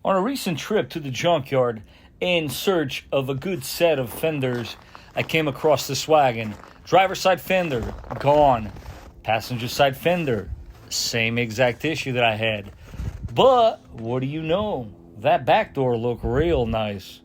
On a recent trip to the junkyard in search of a good set of fenders, I came across this wagon. Driver's side fender, gone. Passenger side fender, same exact issue that I had. But, what do you know? That back door looked real nice.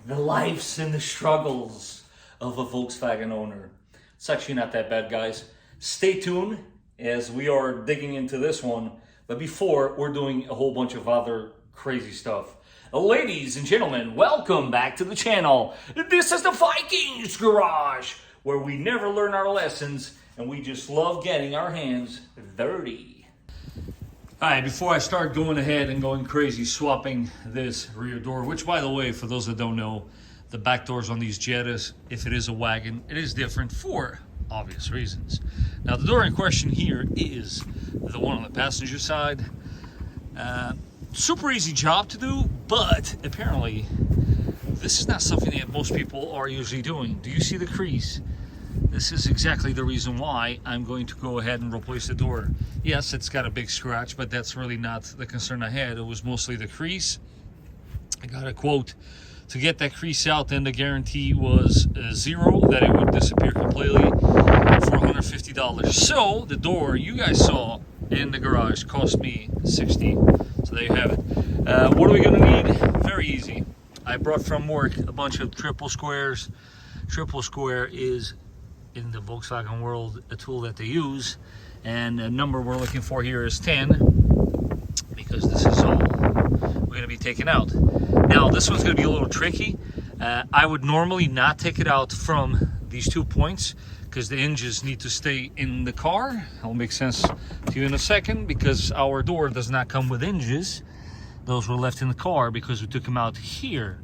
The lives and the struggles of a Volkswagen owner. It's actually not that bad, guys. Stay tuned as we are digging into this one. But before, we're doing a whole bunch of other crazy stuff. Ladies and gentlemen, welcome back to the channel. This is the Vikings garage, where we never learn our lessons and we just love getting our hands dirty. All right, before I start going ahead and going crazy swapping this rear door, which, by the way, for those that don't know, the back doors on these Jettas, if it is a wagon, it is different for obvious reasons. Now, the door in question here is the one on the passenger side. Super easy job to do, but apparently this is not something that most people are usually doing. Do you see the crease? This is exactly the reason why I'm going to go ahead and replace the door. Yes, it's got a big scratch, but that's really not the concern I had. It was mostly the crease. I got a quote to get that crease out, and the guarantee was zero, that it would disappear completely, for $150. So the door you guys saw in the garage cost me $60. So there you have it. What are we going to need? Very easy. I brought from work a bunch of triple squares. Triple square is, in the Volkswagen world, a tool that they use, and a number we're looking for here is 10, because this is all we're going to be taking out. Now, this one's going to be a little tricky. I would normally not take it out from these 2 points, because the hinges need to stay in the car. That'll make sense to you in a second, because our door does not come with hinges. Those were left in the car because we took them out here.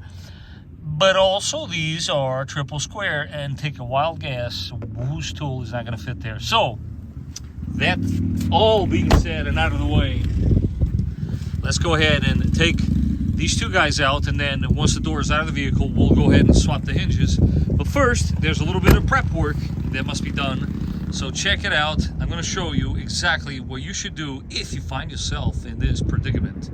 But also, these are triple square, and take a wild guess whose tool is not going to fit there. So, that all being said and out of the way, let's go ahead and take these two guys out, and then once the door is out of the vehicle, we'll go ahead and swap the hinges. But first, there's a little bit of prep work that must be done. So check it out. I'm going to show you exactly what you should do if you find yourself in this predicament.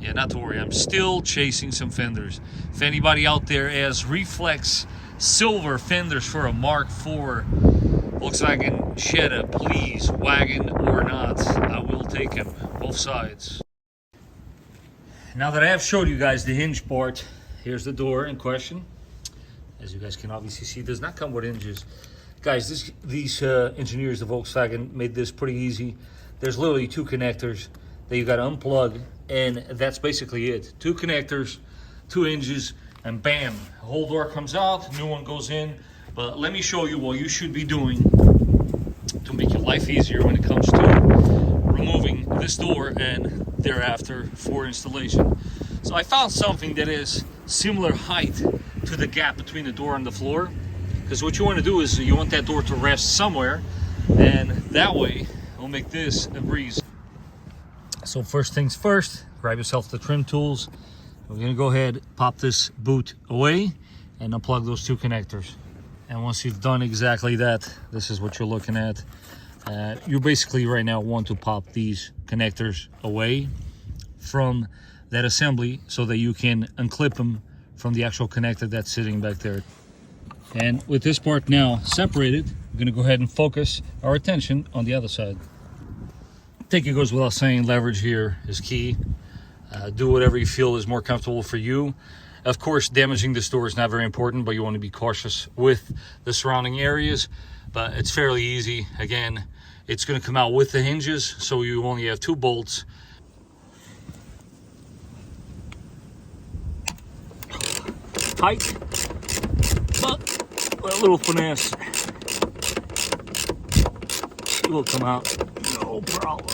Yeah, not to worry, I'm still chasing some fenders. If anybody out there has reflex silver fenders for a Mark IV Volkswagen Jetta, please, wagon or not, I will take them, both sides. Now that I have showed you guys the hinge part, here's the door in question. As you guys can obviously see, it does not come with hinges. Guys, these engineers of Volkswagen made this pretty easy. There's literally two connectors that you got to unplug, and that's basically it. Two connectors, two hinges, and bam, the whole door comes out, new one goes in. But let me show you what you should be doing to make your life easier when it comes to removing this door and thereafter for installation. So I found something that is similar height to the gap between the door and the floor, because what you want to do is you want that door to rest somewhere, and that way it'll make this a breeze. So first things first, grab yourself the trim tools. We're going to go ahead, pop this boot away, and unplug those two connectors. And once you've done exactly that, this is what you're looking at. You basically right now want to pop these connectors away from that assembly so that you can unclip them from the actual connector that's sitting back there. And with this part now separated, we're going to go ahead and focus our attention on the other side. I think it goes without saying, leverage here is key. Do whatever you feel is more comfortable for you. Of course, damaging this door is not very important, but you want to be cautious with the surrounding areas. But it's fairly easy. Again, it's going to come out with the hinges, so you only have two bolts. Tight, but with a little finesse, it will come out, no problem.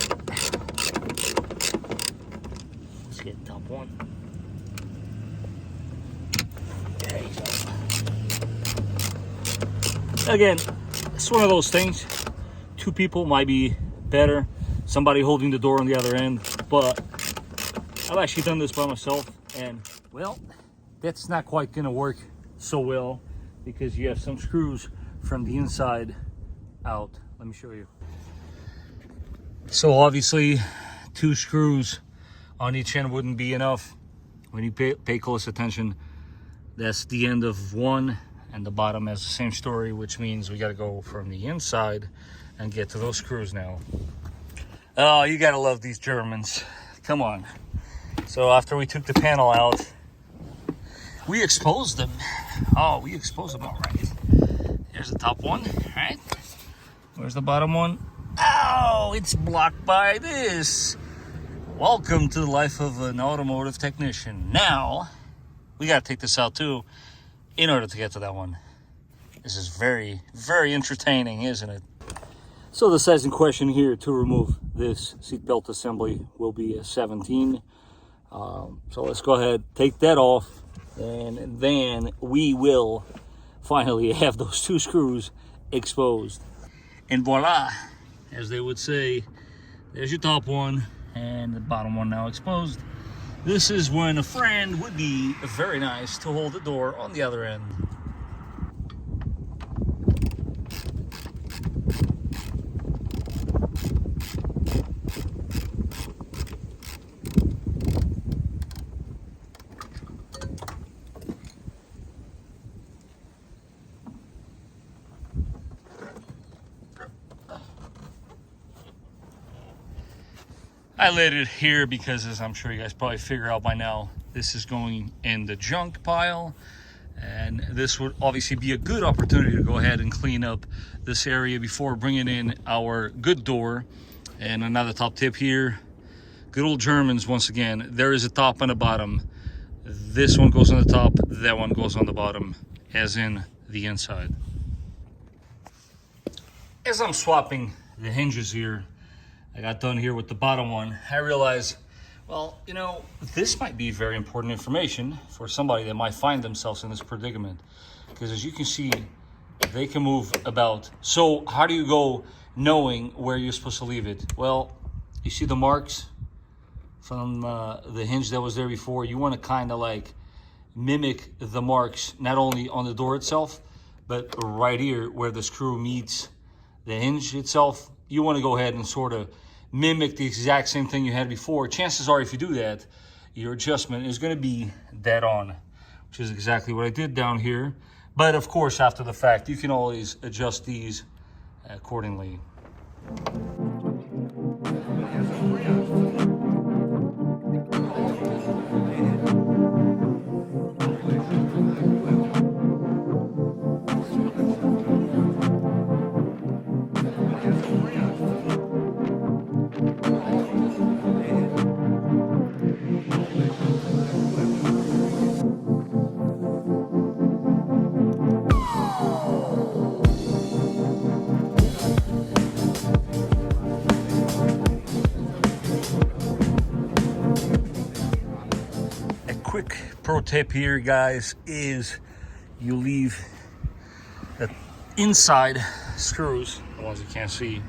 Let's get the top one. There you go. Again, it's one of those things. Two people might be better, somebody holding the door on the other end, but I've actually done this by myself, and well, that's not quite gonna work so well because you have some screws from the inside out. Let me show you. So obviously 2 screws on each end wouldn't be enough. When you pay close attention, that's the end of one, and the bottom has the same story, which means we got to go from the inside and get to those screws now. Oh, you gotta love these Germans. Come on. So after we took the panel out, we exposed them. Oh, we exposed them all right. Here's the top one, right? Where's the bottom one? Oh, it's blocked by this. Welcome to the life of an automotive technician. Now, we gotta take this out too in order to get to that one. This is very, very entertaining, isn't it? So the size in question here to remove this seatbelt assembly will be a 17. So let's go ahead, take that off, and then we will finally have those 2 screws exposed. And voila, as they would say, there's your top one and the bottom one now exposed. This is when a friend would be very nice to hold the door on the other end. I laid it here because, as I'm sure you guys probably figure out by now, this is going in the junk pile, and this would obviously be a good opportunity to go ahead and clean up this area before bringing in our good door. And another top tip here, good old Germans once again, there is a top and a bottom. This one goes on the top, that one goes on the bottom, as in the inside. As I'm swapping the hinges here, I got done here with the bottom one. I realized, well, you know, this might be very important information for somebody that might find themselves in this predicament. Because as you can see, they can move about. So how do you go knowing where you're supposed to leave it? Well, you see the marks from the hinge that was there before. You want to kind of like mimic the marks, not only on the door itself, but right here where the screw meets the hinge itself. You want to go ahead and sort of mimic the exact same thing you had before. Chances are, if you do that, your adjustment is going to be dead on, which is exactly what I did down here. But of course, after the fact, you can always adjust these accordingly. Quick pro tip here, guys, is you leave the inside screws, the ones you can't see,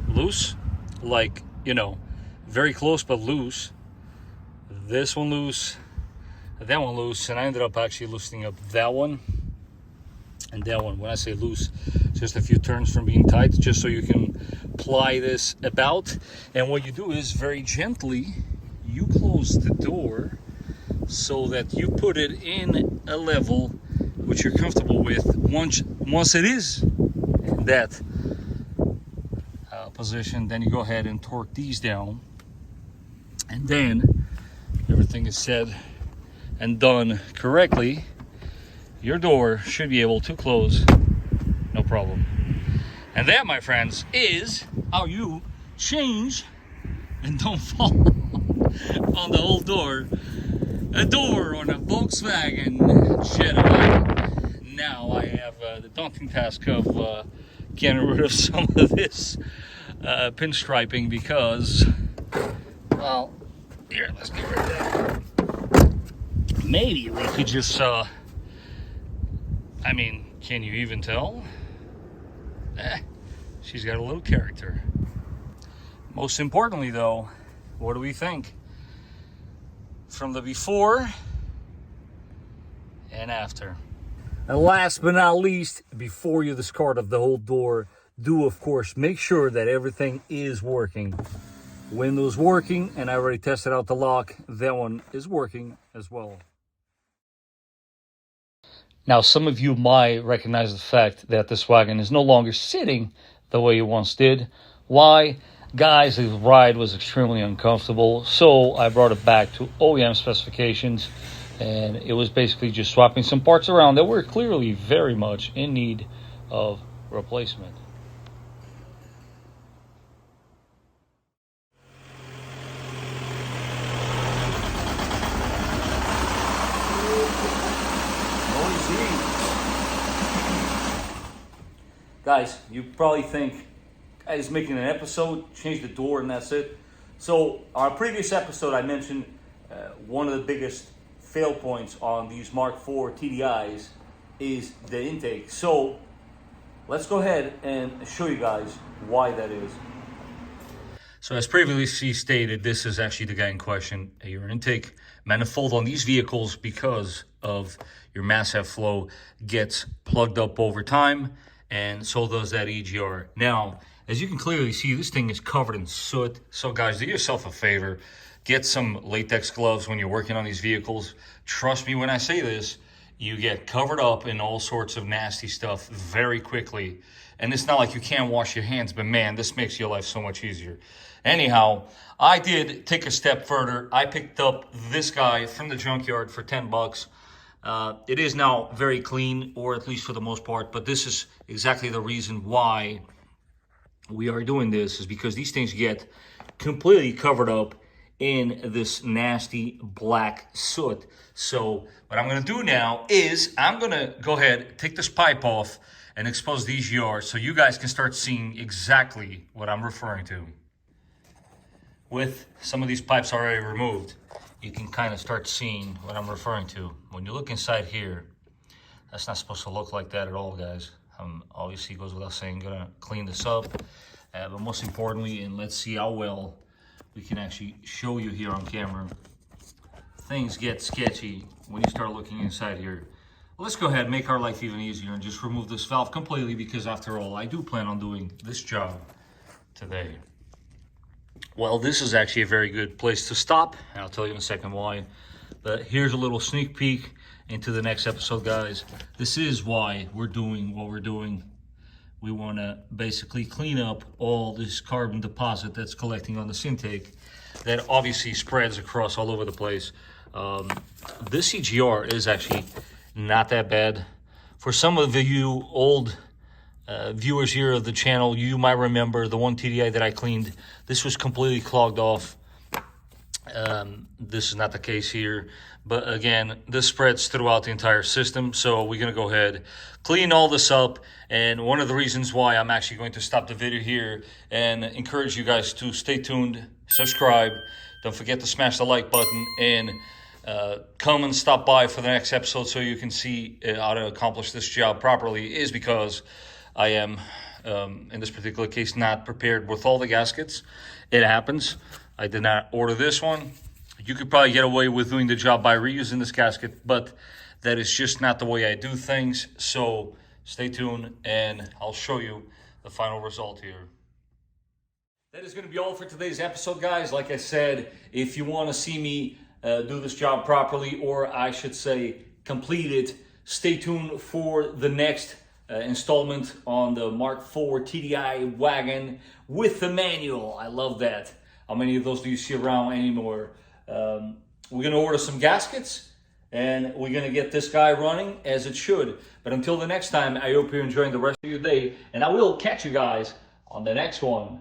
loose, like, you know, very close but loose. This one loose, that one loose, and I ended up actually loosening up that one and that one. When I say loose, just a few turns from being tight, just so you can ply this about. And what you do is very gently you close the door so that you put it in a level which you're comfortable with. Once it is in that position, then you go ahead and torque these down, and then everything is said and done correctly, your door should be able to close no problem. And that, my friends, is how you change and don't fall on the old door. A door on a Volkswagen Jetta. Now I have the daunting task of getting rid of some of this pinstriping because, well, here, let's get rid of that. Maybe we could just, I mean, can you even tell? She's got a little character. Most importantly, though, what do we think? from the before and after. And last but not least, before you discard of the whole door, do of course make sure that everything is working. Windows working, and I already tested out the lock. That one is working as well. Now, some of you might recognize the fact that this wagon is no longer sitting the way it once did. Why? Guys, the ride was extremely uncomfortable, so I brought it back to OEM specifications, and it was basically just swapping some parts around that were clearly very much in need of replacement. Guys, you probably think, he's making an episode, change the door, and that's it. So, our previous episode, I mentioned one of the biggest fail points on these Mark IV TDIs is the intake. So, let's go ahead and show you guys why that is. So, as previously stated, this is actually the guy in question. Your intake manifold on these vehicles, because of your mass head flow, gets plugged up over time, and so does that EGR. Now, as you can clearly see, this thing is covered in soot. So guys, do yourself a favor, get some latex gloves when you're working on these vehicles. Trust me when I say this, you get covered up in all sorts of nasty stuff very quickly. And it's not like you can't wash your hands, but man, this makes your life so much easier. Anyhow, I did take a step further. I picked up this guy from the junkyard for 10 bucks. It is now very clean, or at least for the most part, but this is exactly the reason why we are doing this, is because these things get completely covered up in this nasty black soot. So what I'm going to do now is I'm going to go ahead, take this pipe off and expose these yards so you guys can start seeing exactly what I'm referring to. With some of these pipes already removed, you can kind of start seeing what I'm referring to. When you look inside here, that's not supposed to look like that at all, guys. Obviously, it goes without saying, gonna clean this up. But most importantly, and let's see how well we can actually show you here on camera, things get sketchy when you start looking inside here. Well, let's go ahead and make our life even easier and just remove this valve completely, because after all, I do plan on doing this job today. Well, this is actually a very good place to stop, and I'll tell you in a second why. But here's a little sneak peek into the next episode, guys. This is why we're doing what we're doing. We want to basically clean up all this carbon deposit that's collecting on this intake that obviously spreads across all over the place. This EGR is actually not that bad. For some of you old viewers here of the channel, you might remember the one TDI that I cleaned. This was completely clogged off. This is not the case here, but again, this spreads throughout the entire system. So we're going to go ahead, clean all this up. And one of the reasons why I'm actually going to stop the video here and encourage you guys to stay tuned, subscribe, don't forget to smash the like button, and come and stop by for the next episode so you can see how to accomplish this job properly, is because I am, in this particular case, not prepared with all the gaskets. It happens. I did not order this one. You could probably get away with doing the job by reusing this gasket, but that is just not the way I do things. So stay tuned and I'll show you the final result here. That is going to be all for today's episode, guys. Like I said, if you want to see me do this job properly, or I should say complete it, stay tuned for the next installment on the Mark IV TDI Wagon with the manual. I love that. How many of those do you see around anymore? We're going to order some gaskets, and we're going to get this guy running as it should. But until the next time, I hope you're enjoying the rest of your day, and I will catch you guys on the next one.